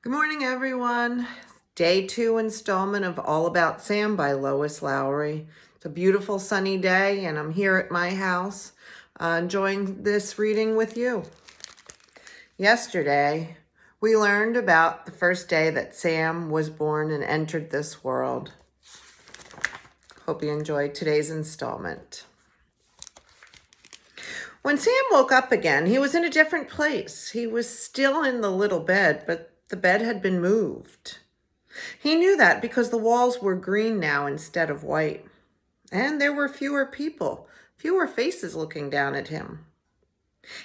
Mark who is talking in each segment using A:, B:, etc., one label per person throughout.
A: Good morning, everyone. Day 2 installment of All About Sam by Lois Lowry. It's a beautiful sunny day, and I'm here at my house enjoying this reading with you. Yesterday, we learned about the first day that Sam was born and entered this world. Hope you enjoyed today's installment. When Sam woke up again, he was in a different place. He was still in the little bed, but the bed had been moved. He knew that because the walls were green now instead of white. And there were fewer people, fewer faces looking down at him.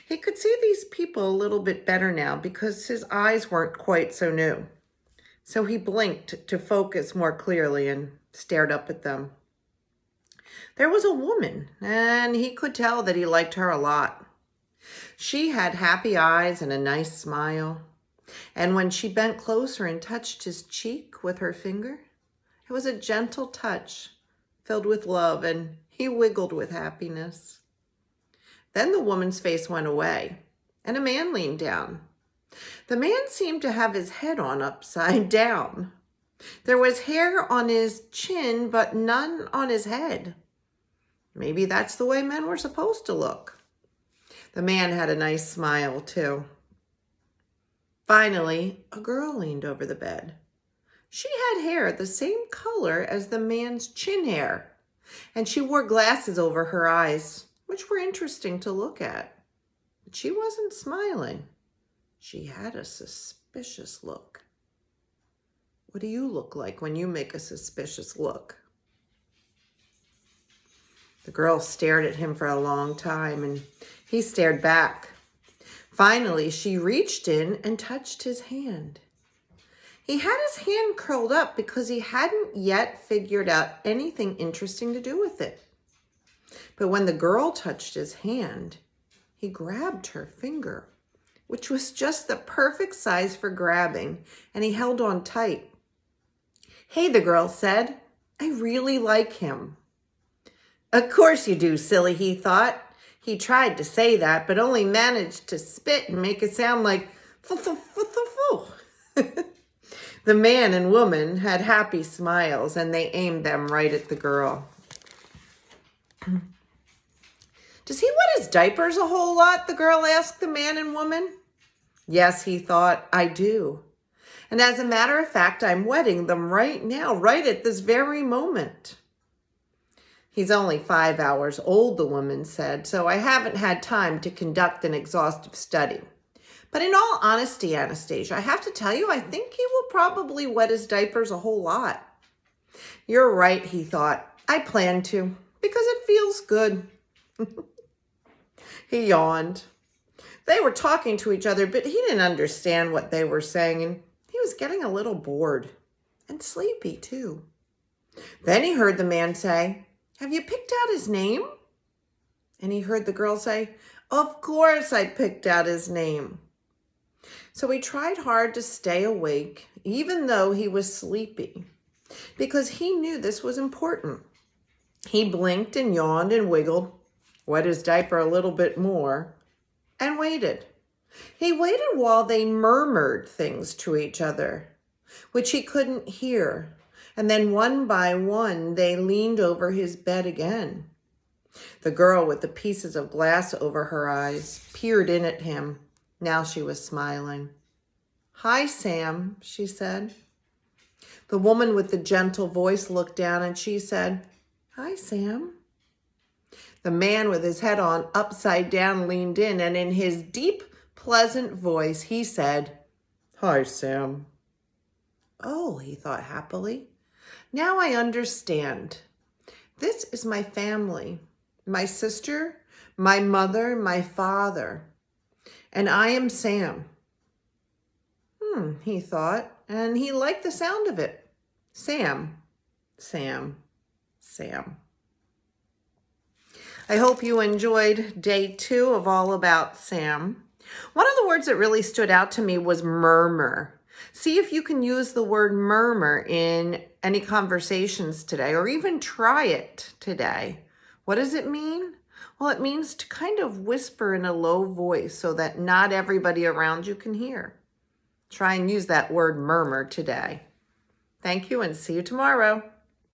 A: He could see these people a little bit better now because his eyes weren't quite so new. So he blinked to focus more clearly and stared up at them. There was a woman, and he could tell that he liked her a lot. She had happy eyes and a nice smile. And when she bent closer and touched his cheek with her finger, it was a gentle touch filled with love, and he wiggled with happiness. Then the woman's face went away, and a man leaned down. The man seemed to have his head on upside down. There was hair on his chin, but none on his head. Maybe that's the way men were supposed to look. The man had a nice smile, too. Finally, a girl leaned over the bed. She had hair the same color as the man's chin hair, and she wore glasses over her eyes, which were interesting to look at. But she wasn't smiling. She had a suspicious look. What do you look like when you make a suspicious look? The girl stared at him for a long time, and he stared back. Finally, she reached in and touched his hand. He had his hand curled up because he hadn't yet figured out anything interesting to do with it. But when the girl touched his hand, he grabbed her finger, which was just the perfect size for grabbing, and he held on tight. "Hey," the girl said, "I really like him." "Of course you do, silly," he thought. He tried to say that, but only managed to spit and make it sound like fu-fu-fu-fu-fu. The man and woman had happy smiles, and they aimed them right at the girl. "Does he wet his diapers a whole lot?" the girl asked the man and woman. "Yes," he thought, "I do. And as a matter of fact, I'm wetting them right now, right at this very moment." "He's only 5 hours old," the woman said, "so I haven't had time to conduct an exhaustive study. But in all honesty, Anastasia, I have to tell you, I think he will probably wet his diapers a whole lot." "You're right," he thought. "I plan to, because it feels good." He yawned. They were talking to each other, but he didn't understand what they were saying, and he was getting a little bored and sleepy, too. Then he heard the man say, "Have you picked out his name?" And he heard the girl say, "Of course I picked out his name." So he tried hard to stay awake, even though he was sleepy, because he knew this was important. He blinked and yawned and wiggled, wet his diaper a little bit more, and waited. He waited while they murmured things to each other, which he couldn't hear. And then one by one, they leaned over his bed again. The girl with the pieces of glass over her eyes peered in at him. Now she was smiling. "Hi, Sam," she said. The woman with the gentle voice looked down and she said, "Hi, Sam." The man with his head on upside down leaned in, and in his deep, pleasant voice, he said, "Hi, Sam." "Oh," he thought happily. "Now I understand. This is my family, my sister, my mother, my father, and I am Sam." He thought, and he liked the sound of it. Sam, Sam, Sam. I hope you enjoyed day 2 of All About Sam. One of the words that really stood out to me was murmur. See if you can use the word murmur in any conversations today, or even try it today. What does it mean? Well, it means to kind of whisper in a low voice so that not everybody around you can hear. Try and use that word murmur today. Thank you and see you tomorrow.